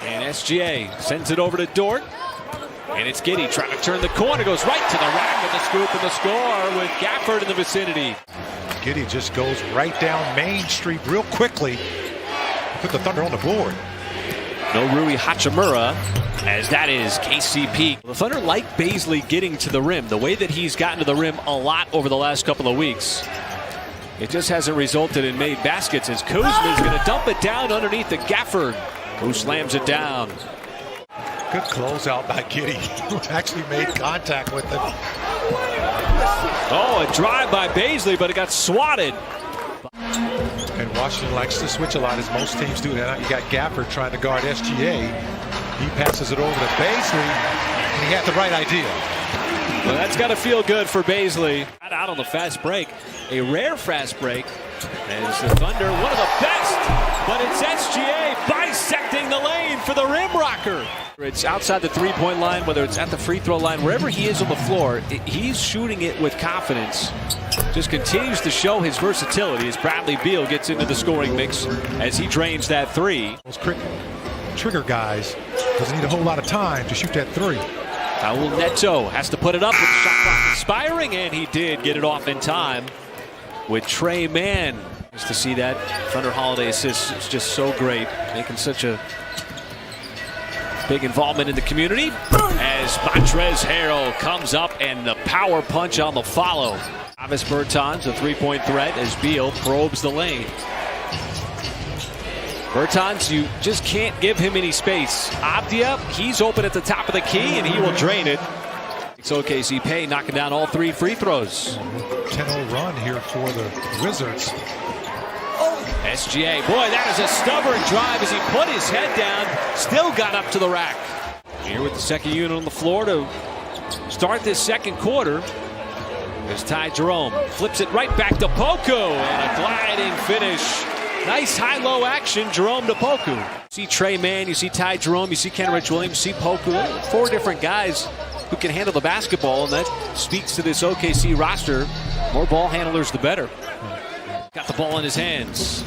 And SGA sends it over to Dort. And it's Giddey trying to turn the corner. Goes right to the rack with the scoop and the score with Gafford in the vicinity. Giddey just goes right down Main Street real quickly. Put the Thunder on the board. No Rui Hachimura, as that is KCP. The Thunder like Bazley getting to the rim. The way that he's gotten to the rim a lot over the last couple of weeks. It just hasn't resulted in made baskets as Kuzma is going to dump it down underneath the Gafford, who slams it down. Good closeout by Giddey, who actually made contact with it. Oh, a drive by Bazley, but it got swatted. And Washington likes to switch a lot, as most teams do. Now you got Gafford trying to guard SGA. He passes it over to Bazley, and he had the right idea. Well, that's got to feel good for Bazley. Out on the fast break, a rare fast break, as the Thunder, one of the best, but it's SGA bisecting the lane for the rim rocker. It's outside the three-point line, whether it's at the free throw line, wherever he is on the floor, he's shooting it with confidence. Just continues to show his versatility as Bradley Beal gets into the scoring mix as he drains that three. Those quick trigger guys doesn't need a whole lot of time to shoot that three. Raul Neto has to put it up with the shot clock expiring, and he did get it off in time with Tre Mann. Just to see that Thunder Holiday assist is just so great, making such a big involvement in the community as Montrezl Harrell comes up and the power punch on the follow. Davis Bertans, a three-point threat as Beal probes the lane. Bertans, you just can't give him any space. Avdia, he's open at the top of the key and he will drain it. It's OKC Payne knocking down all three free throws. 10-0 run here for the Wizards. SGA, boy, that is a stubborn drive as he put his head down, still got up to the rack. Here with the second unit on the floor to start this second quarter. There's Ty Jerome, flips it right back to Poku, and a gliding finish. Nice high-low action, Jerome to Poku. You see Tre Mann, you see Ty Jerome, you see Kenrich Williams, you see Poku. Four different guys who can handle the basketball, and that speaks to this OKC roster. More ball handlers, the better. Got the ball in his hands.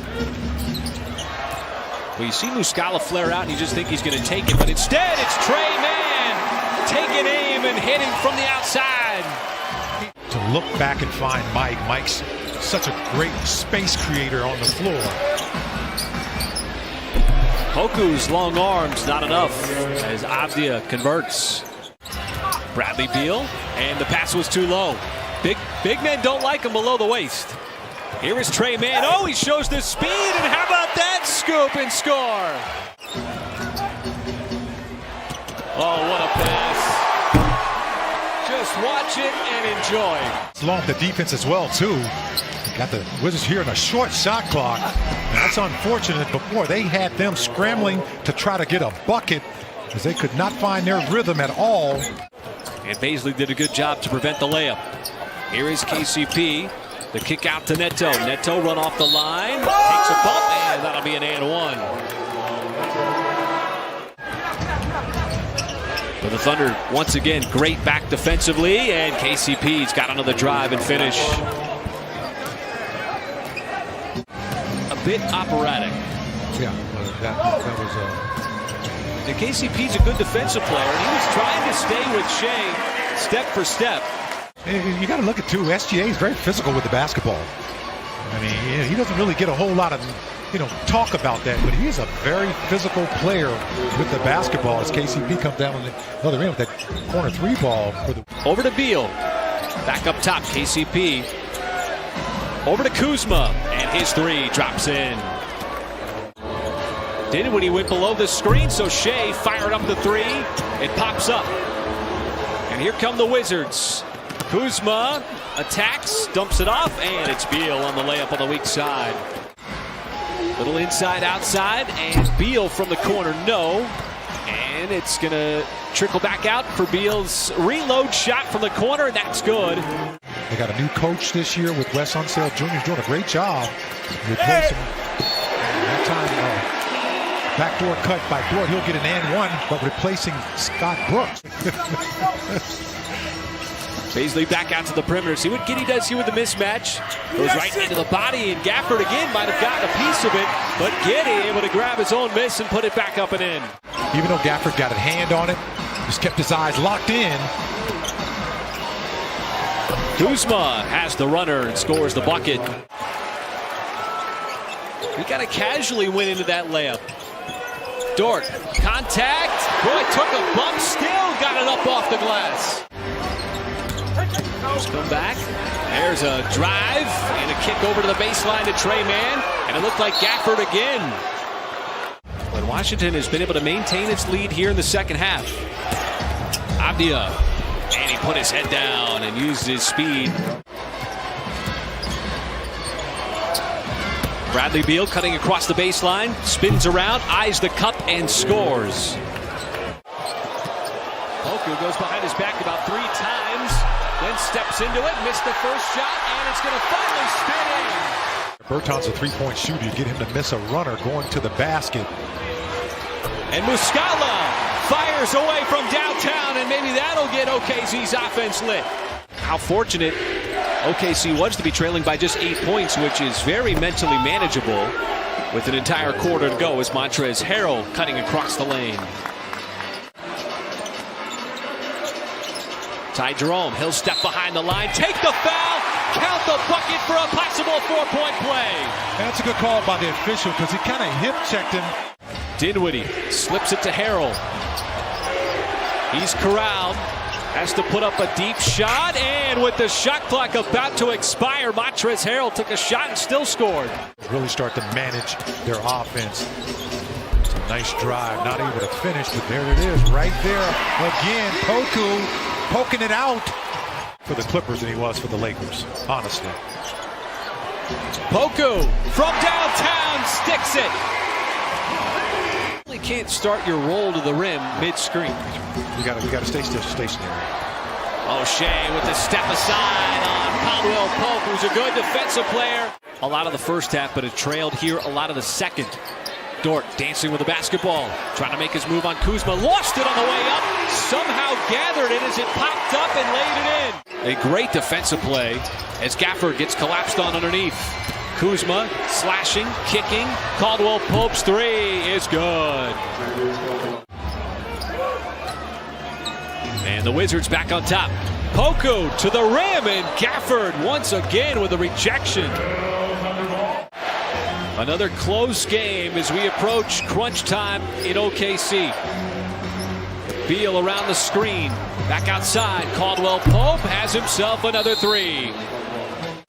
Well, you see Muscala flare out and you just think he's going to take it, but instead it's Tre Mann taking aim and hitting from the outside. To look back and find Mike. Mike's such a great space creator on the floor. Poku's long arms, not enough as Avdia converts. Bradley Beal, and the pass was too low. Big men don't like him below the waist. Here is Tre Mann. Oh, he shows the speed, and how about that scoop and score? Oh, what a pass. Just watch it and enjoy. It's along the defense as well, too. Got the Wizards here in a short shot clock. And that's unfortunate. Before they had them scrambling to try to get a bucket because they could not find their rhythm at all. And Bazley did a good job to prevent the layup. Here is KCP. The kick out to Neto. Neto run off the line. Takes a bump, and that'll be an and one. For the Thunder, once again, great back defensively, and KCP's got another drive and finish. A bit operatic. Yeah, that was And KCP's a good defensive player, and he was trying to stay with Shea step for step. You got to look at, too, SGA is very physical with the basketball. I mean, he doesn't really get a whole lot of, talk about that, but he is a very physical player with the basketball as KCP comes down on the other end with that corner three ball. Over to Beal. Back up top, KCP. Over to Kuzma, and his three drops in. Did it when he went below the screen, so Shea fired up the three. It pops up. And here come the Wizards. Kuzma attacks, dumps it off, and it's Beal on the layup on the weak side. Little inside, outside, and Beal from the corner, no. And it's going to trickle back out for Beal's reload shot from the corner, and that's good. They got a new coach this year with Wes Unseld Jr. He's doing a great job replacing that time. Backdoor cut by Dort. He'll get an and one, but replacing Scott Brooks. Bazley back out to the perimeter. See what Giddey does here with the mismatch. Goes right into the body, and Gafford again might have gotten a piece of it, but Giddey able to grab his own miss and put it back up and in. Even though Gafford got a hand on it, just kept his eyes locked in. Kuzma has the runner and scores the bucket. He kind of casually went into that layup. Dort, contact. Boy, took a bump, still got it up off the glass. Come back. There's a drive and a kick over to the baseline to Tre Mann. And it looked like Gafford again. But Washington has been able to maintain its lead here in the second half. Avdia. And he put his head down and used his speed. Bradley Beal cutting across the baseline, spins around, eyes the cup, and scores. Poku goes behind his back about 3 times, then steps into it, missed the first shot, and it's going to finally spin in. Bertans a three-point shooter. You get him to miss a runner going to the basket. And Muscala fires away from downtown, and maybe that'll get OKC's offense lit. How fortunate OKC was to be trailing by just 8 points, which is very mentally manageable with an entire quarter to go as Montrezl Harrell cutting across the lane. Ty Jerome, he'll step behind the line, take the foul, count the bucket for a possible 4-point play. That's a good call by the official because he kind of hip checked him. Dinwiddie slips it to Harrell. He's corralled. Has to put up a deep shot, and with the shot clock about to expire, Montrezl Harrell took a shot and still scored. Really start to manage their offense. It's a nice drive, not able to finish, but there it is, right there. Again, Poku poking it out for the Clippers than he was for the Lakers, honestly. Poku from downtown sticks it. You can't start your roll to the rim mid-screen. We got to stay stationary. O'Shea with the step aside on Caldwell Pope, who's a good defensive player. A lot of the first half, but it trailed here a lot of the second. Dort dancing with the basketball, trying to make his move on Kuzma. Lost it on the way up, somehow gathered it as it popped up and laid it in. A great defensive play as Gafford gets collapsed on underneath. Kuzma slashing, kicking. Caldwell Pope's 3 is good. And the Wizards back on top. Poku to the rim, and Gafford once again with a rejection. Another close game as we approach crunch time in OKC. Beal around the screen. Back outside. Caldwell Pope has himself another 3.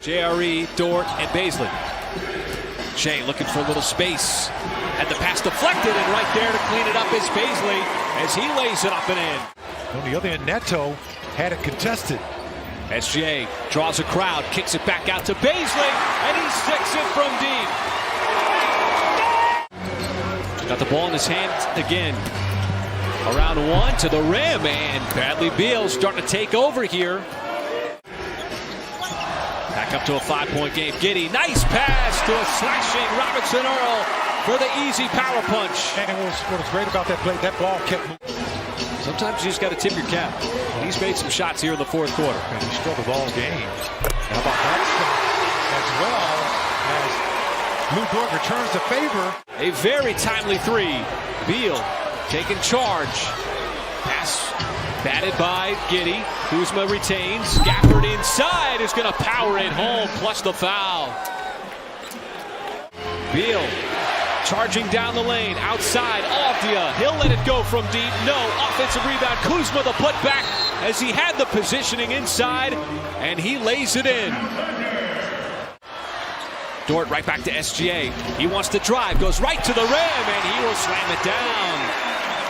JRE, Dort, and Bazley. Shea looking for a little space. Had the pass deflected, and right there to clean it up is Bazley as he lays it up and in. On the other end, Neto had it contested. SGA draws a crowd, kicks it back out to Bazley, and he sticks it from deep. Got the ball in his hand again. Around 1 to the rim, and Bradley Beal starting to take over here. Back up to a 5-point game. Giddey, nice pass to a slashing Robinson Earl for the easy power punch. And what was great about that play, that ball kept moving. Sometimes you just got to tip your cap. He's made some shots here in the fourth quarter. And he struggled all game. How about that as well as Lou Dort returns the favor. A very timely 3. Beal taking charge. Pass batted by Giddey. Kuzma retains. Gafford inside is going to power it home, plus the foul. Beal charging down the lane, outside, Avdia. He'll let it go from deep. No, offensive rebound. Kuzma the putback as he had the positioning inside, and he lays it in. Dort right back to SGA. He wants to drive, goes right to the rim, and he will slam it down.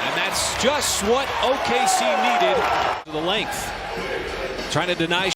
And that's just what OKC needed. To the length. Trying to deny